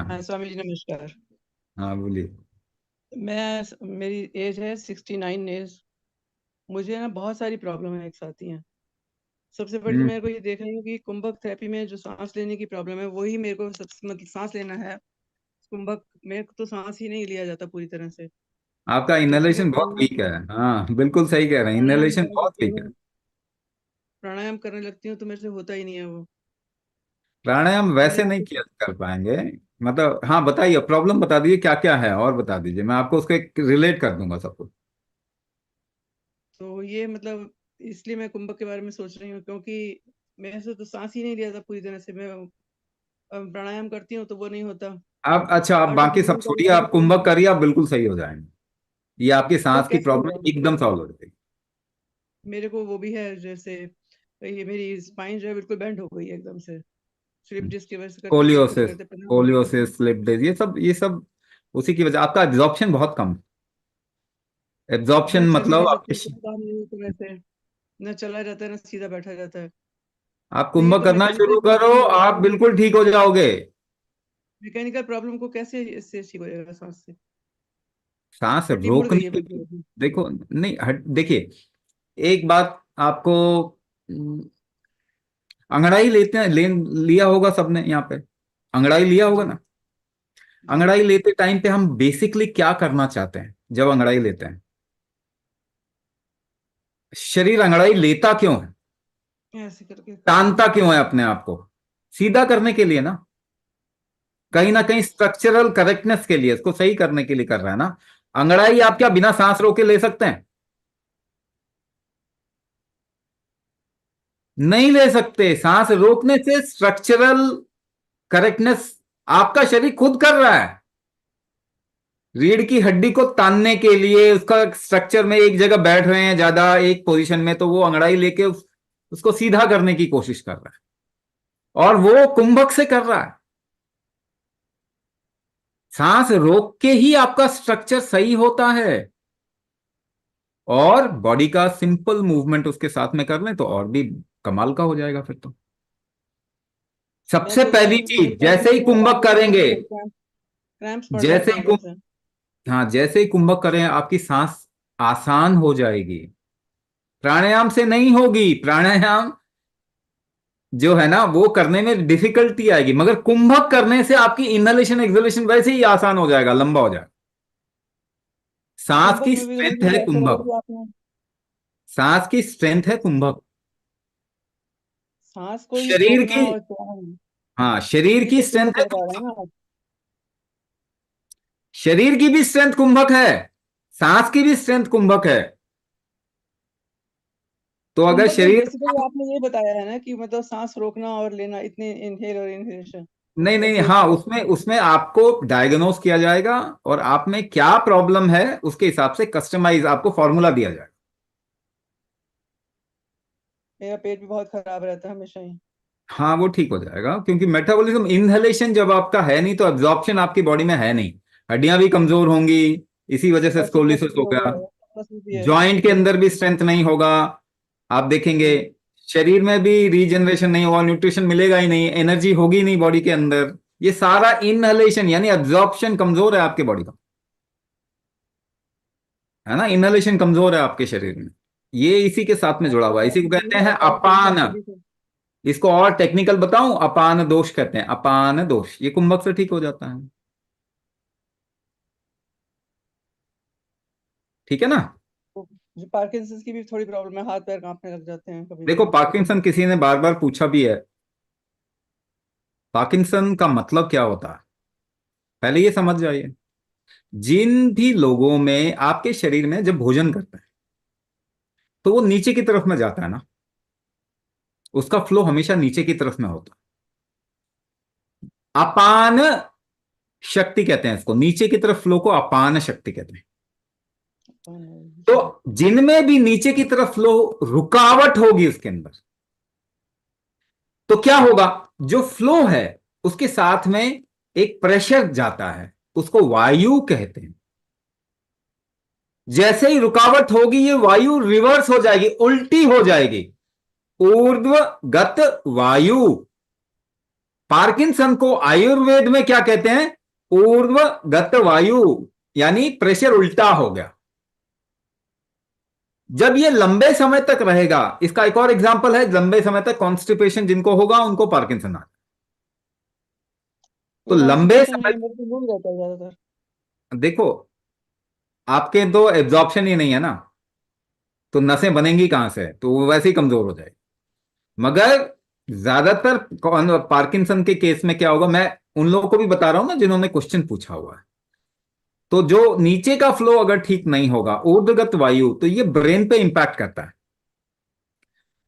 हाँ, स्वामी जी नमस्कार। हाँ बोलिए। मेरी एज है 69 एज। मुझे ना बहुत सारी प्रॉब्लम है एक साथ ही हैं। सबसे बड़ी तो हम्म। मेरे को ये देख रही हूँ कि कुंभक थेरेपी में जो सांस लेने की प्रॉब्लम है वही मेरे को सबसे मतलब सांस लेना है। कुंभक मेरे को तो सांस ही नहीं लिया जाता पूरी तरह से। आपका तो इसीलिए इनहेलेशन बहुत वीक है। हाँ बिल्कुल सही कह रहे हैं, प्राणायाम इनहेलेशन करने बहुत लगती वीक है। हूँ। प्राणायाम करने लगती हूँ तो मेरे से होता ही नहीं है वो। प्राणायाम तो वैसे मेरे नहीं को किया कर पाएंगे। मतलब हाँ बताइए, प्रॉब्लम बता दीजिए क्या क्या है और बता दीजिए, मैं आपको उसको रिलेट कर दूंगा सब कुछ। तो ये मतलब इसलिए मैं कुंभक के बारे में सोच रही हूँ क्योंकि मेरे से तो सांस ही नहीं लिया था पूरी तरह से। मैं प्राणायाम करती हूँ तो वो नहीं होता। आप अच्छा, आप और जब बाकी सब भोजन छोड़िए, करती हूँ आप तो कुंभक करिए, आप बिल्कुल सही हो जाएंगे। ये आपकी वो सांस की कैसे होगा? प्रॉब्लम एकदम सॉल्व हो जाएगी। मेरे को वो भी है, जैसे ये मेरी स्पाइन जो है बिल्कुल बेंड हो गई है एकदम से। स्लिप डिस्क की वजह से करते करते कोलियोसिस, करते पता नहीं। कोलियोसिस, स्लिप डिस्क, ये सब उसी की वजह। आपका एब्जॉर्प्शन बहुत कम। मैं एब्जॉर्प्शन चल भी मतलब नहीं सकती आपके हूँ, कोई काम नहीं होता मेरे से। न चला जाता है न सीधा बैठा जाता है। आप तो ये कुंभक तो करना मैकेनिकल शुरू करो, प्रॉब्लम होगा आप ना। बिल्कुल ठीक हो जाओगे। मैकेनिकल प्रॉब्लम को कैसे इससे ठीक हो जाएगा सांस से? सांस हड्डी मुड़ रोकने गई है के बिल्कुल लिए अभी। देखो, नहीं देखिए, एक बात आपको, हम्म, अंगड़ाई लेते हैं, लिया होगा सबने यहाँ पे, अंगड़ाई लिया होगा जी ना। जी। अंगड़ाई लेते टाइम पे हम बेसिकली क्या करना चाहते हैं जब अंगड़ाई लेते हैं? शरीर अंगड़ाई लेता क्यों है? ऐसे करके करते तानता हैं। क्यों है अपने आप को? सीधा करने के लिए ना। कहीं ना जी। कहीं स्ट्रक्चरल करेक्टनेस के लिए, इसको सही करने के लिए कर रहा है ना। अंगड़ाई आप क्या बिना सांस रोके ले सकते हैं? नहीं ले सकते। सांस रोकने से स्ट्रक्चरल करेक्टनेस आपका शरीर खुद कर रहा है। रीढ़ की हड्डी को तानने के लिए, उसका स्ट्रक्चर में एक जगह बैठ रहे हैं ज्यादा एक पोजीशन में, तो वो अंगड़ाई लेके उसको सीधा करने की कोशिश कर रहा है, और वो कुंभक से कर रहा है। सांस रोक के ही आपका स्ट्रक्चर सही होता है। और बॉडी का सिंपल मूवमेंट उसके साथ में कर लें तो और भी कमाल का हो जाएगा फिर तो। मैं सबसे तो पहली एक्सरसाइज नहीं चीज, कर जैसे ही सकती हूँ, कुंभक बाकी करेंगे, बिल्कुल क्रैम्प्स पड़ जैसे जाते ही हैं एकदम से। हाँ, जैसे ही कुंभक करें आपकी सांस आसान हो जाएगी। प्राणायाम से नहीं होगी। प्राणायाम जो है ना वो करने में डिफिकल्टी आएगी, मगर कुंभक करने से आपकी इनहेलेशन एक्सहेलेशन वैसे ही आसान हो जाएगा, लंबा हो जाएगा। सांस कुंभक की में भी स्ट्रेंथ वही है बात बताई कुंभक। थी आपने। सांस की स्ट्रेंथ है कुंभक। सांस को ही शरीर रोकना की, और चलाना, हाँ शरीर ये की तो स्ट्रेंथ कुंभक है कर पा रहे हैं कुंभक। ना आप। शरीर की भी स्ट्रेंथ कुंभक है, सांस की भी स्ट्रेंथ कुंभक है। तो अगर कुंभक में शरीर, बेसिकली आपने ये बताया है ना कि मतलब सांस रोकना और लेना, इतने इनहेल और इनहेलेशन नहीं नहीं, ऐसे हाँ होता है। उसमें उसमें आपको डायग्नोस किया जाएगा, और आप में क्या प्रॉब्लम है उसके हिसाब से कस्टमाइज आपको फॉर्मूला दिया जाएगा। मेरा पेट भी बहुत खराब रहता है हमेशा ही। हाँ वो ठीक हो जाएगा, क्योंकि मेटाबॉलिज्म, इनहेलेशन जब आपका है नहीं तो एब्जॉर्प्शन आपकी बॉडी में है नहीं। हड्डियां भी कमजोर होंगी, इसी वजह से ऑस्टियोपोरोसिस स्कोलिसिस भी हो हो गया। गया है, मसल भी है। जॉइंट के अंदर भी स्ट्रेंथ नहीं होगा। आप देखेंगे जी। शरीर में भी रीजनरेशन नहीं होगा, न्यूट्रिशन मिलेगा ही नहीं, एनर्जी होगी नहीं बॉडी के अंदर। ये सारा इनहेलेशन यानी एब्जॉर्प्शन कमजोर है आपके बॉडी का, है ना। इनहेलेशन कमजोर है आपके शरीर में। ये इसी के साथ में मैं जुड़ा तो हुआ है, इसी को कहते नहीं हैं कर पाती हूँ अपान। तभी से। इसको और टेक्निकल बताऊं, अपान दोष कहते हैं। अपान दोष ये कुंभक से ठीक हो जाता है। ठीक है ना। तो जो पार्किंसंस की भी थोड़ी प्रॉब्लम है, हाथ पैर कांपने लग जाते हैं कभी देखो कभी। पार्किंसन किसी ने बार बार पूछा भी है, पार्किंसन का मतलब क्या होता है, पहले ये समझ जाइए। जिन भी लोगों में आपके शरीर में जब भोजन करते हैं तो वो नीचे की तरफ में जाता है ना, उसका फ्लो हमेशा नीचे की तरफ में होता है। अपान शक्ति कहते हैं इसको, नीचे की तरफ फ्लो को अपान शक्ति कहते हैं। तो जी। जिनमें भी नीचे की तरफ फ्लो, रुकावट होगी उसके अंदर, तो क्या होगा? जो फ्लो है उसके साथ में एक प्रेशर जाता है, उसको वायु कहते हैं। जैसे ही रुकावट होगी ये वायु रिवर्स हो जाएगी, उल्टी हो जाएगी। ऊर्ध्वगत वायु। पार्किंसन को आयुर्वेद में क्या कहते हैं? ऊर्ध्वगत वायु, यानी प्रेशर उल्टा हो गया। जब ये लंबे समय तक रहेगा, इसका एक और एग्जांपल है, लंबे समय तक कॉन्स्टिपेशन जिनको होगा उनको पार्किंसन आ। तो तो लंबे कॉन्स्टिपेशन समय, है मेरे को भूल जाता है ज्यादातर। देखो आपके तो एब्जॉर्प्शन ही नहीं है ना, तो नसें बनेंगी कहां से, तो वो वैसे ही कमजोर हो जाएगी। मगर ज्यादातर पार्किंसन के केस में क्या होगा, मैं उन लोगों को भी बता रहा हूं ना जिन्होंने क्वेश्चन पूछा हुआ है। तो जो नीचे का फ्लो अगर ठीक नहीं होगा, ऊर्ध्वगत वायु, तो ये ब्रेन पे इंपैक्ट करता है।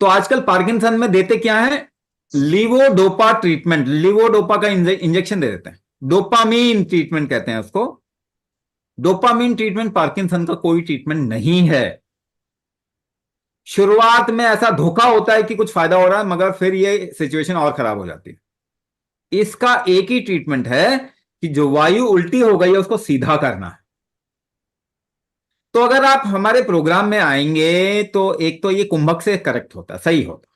तो आजकल पार्किंसन में देते क्या है, लीवोडोपा ट्रीटमेंट, लीवोडोपा का इंजेक्शन दे देते हैं, डोपामीन ट्रीटमेंट कहते हैं उसको। डोपामीन ट्रीटमेंट पार्किंसन का कोई ट्रीटमेंट नहीं है। शुरुआत में ऐसा धोखा होता है कि कुछ फायदा हो रहा है, मगर फिर ये सिचुएशन और खराब हो जाती है। इसका एक ही ट्रीटमेंट है कि जो वायु उल्टी हो गई है उसको सीधा करना है। तो अगर आप हमारे प्रोग्राम में आएंगे तो एक तो ये कुंभक से करेक्ट होता है, सही होता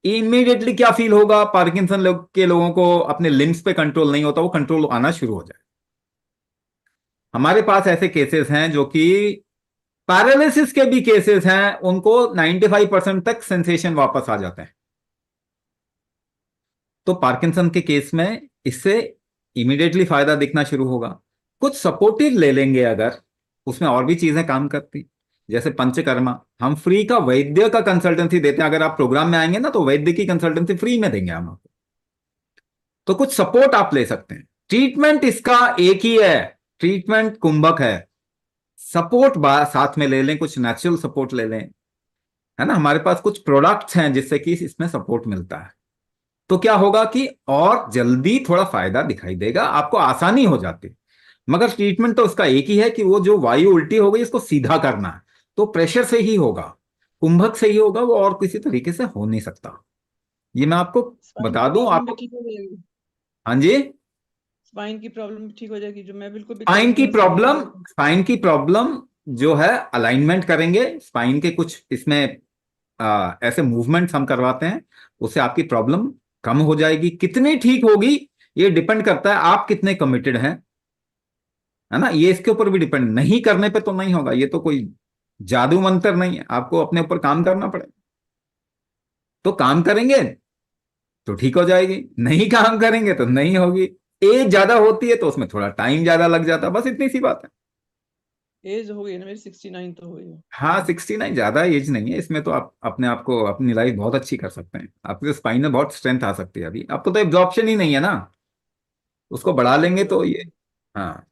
है। इमीडिएटली क्या फील होगा, पार्किंसन के लोगों को अपने लिम्स पे कंट्रोल नहीं होता, वो कंट्रोल आना शुरू हो जाए। हमारे पास ऐसे केसेस हैं जो कि पैरालिसिस के भी केसेस हैं, उनको 95% तक सेंसेशन वापस आ जाते हैं। तो पार्किंसन के केस में इससे इमीडिएटली फायदा दिखना शुरू होगा। कुछ सपोर्टिव ले लेंगे अगर, उसमें और भी चीजें काम करती, जैसे पंचकर्मा। हम फ्री का वैद्य का कंसल्टेंसी देते हैं, अगर आप प्रोग्राम में आएंगे ना तो वैद्य की कंसल्टेंसी फ्री में देंगे हम आपको। तो कुछ सपोर्ट आप ले सकते हैं। ट्रीटमेंट इसका एक ही है, ट्रीटमेंट कुंभक है। सपोर्ट साथ में ले लें, कुछ नेचुरल सपोर्ट ले लें, है ना। हमारे पास कुछ प्रोडक्ट्स हैं जिससे कि इसमें सपोर्ट मिलता है। तो क्या होगा कि और जल्दी थोड़ा फायदा दिखाई देगा, आपको आसानी हो जाती है। मगर ट्रीटमेंट तो उसका एक ही है कि वो जो वायु उल्टी हो गई इसको सीधा करना है। तो प्रेशर से ही होगा, कुंभक से ही होगा, वो और किसी तरीके से हो नहीं सकता। ये मैं आपको स्पाइन बता की दूं प्रॉब्लम भी आपको। ठीक हो जाएगी। हाँ जी। स्पाइन की प्रॉब्लम भी ठीक हो जाएगी, जो मैं बिल्कुल भी स्पाइन चलने की में असमर्थ प्रॉब्लम, हूँ। स्पाइन की प्रॉब्लम जो है, अलाइनमेंट करेंगे स्पाइन के कुछ इसमें ऐसे मूवमेंट्स हम करवाते हैं, उससे आपकी प्रॉब्लम कम हो जाएगी। कितनी ठीक होगी ये डिपेंड करता है आप कितने कमिटेड हैं, है ना। ये इसके ऊपर भी डिपेंड, नहीं करने पे तो नहीं होगा। ये तो कोई जादू मंत्र नहीं है, आपको अपने ऊपर काम करना पड़ेगा। तो काम करेंगे तो ठीक हो जाएगी, नहीं काम करेंगे तो नहीं होगी। एज ज्यादा होती है तो उसमें थोड़ा टाइम ज्यादा लग जाता है, बस इतनी सी बात है। एज हो गई ना मेरी, 69 तो हो गई है। हाँ 69 ज्यादा एज नहीं है इसमें, तो आप अपने आप को, अपनी लाइफ बहुत अच्छी कर सकते हैं। आपके स्पाइन में बहुत स्ट्रेंथ आ सकती है। अभी आपको तो एब्जॉर्प्शन ही नहीं है ना, उसको बढ़ा वही लेंगे तो प्रॉब्लम ये। है। हाँ।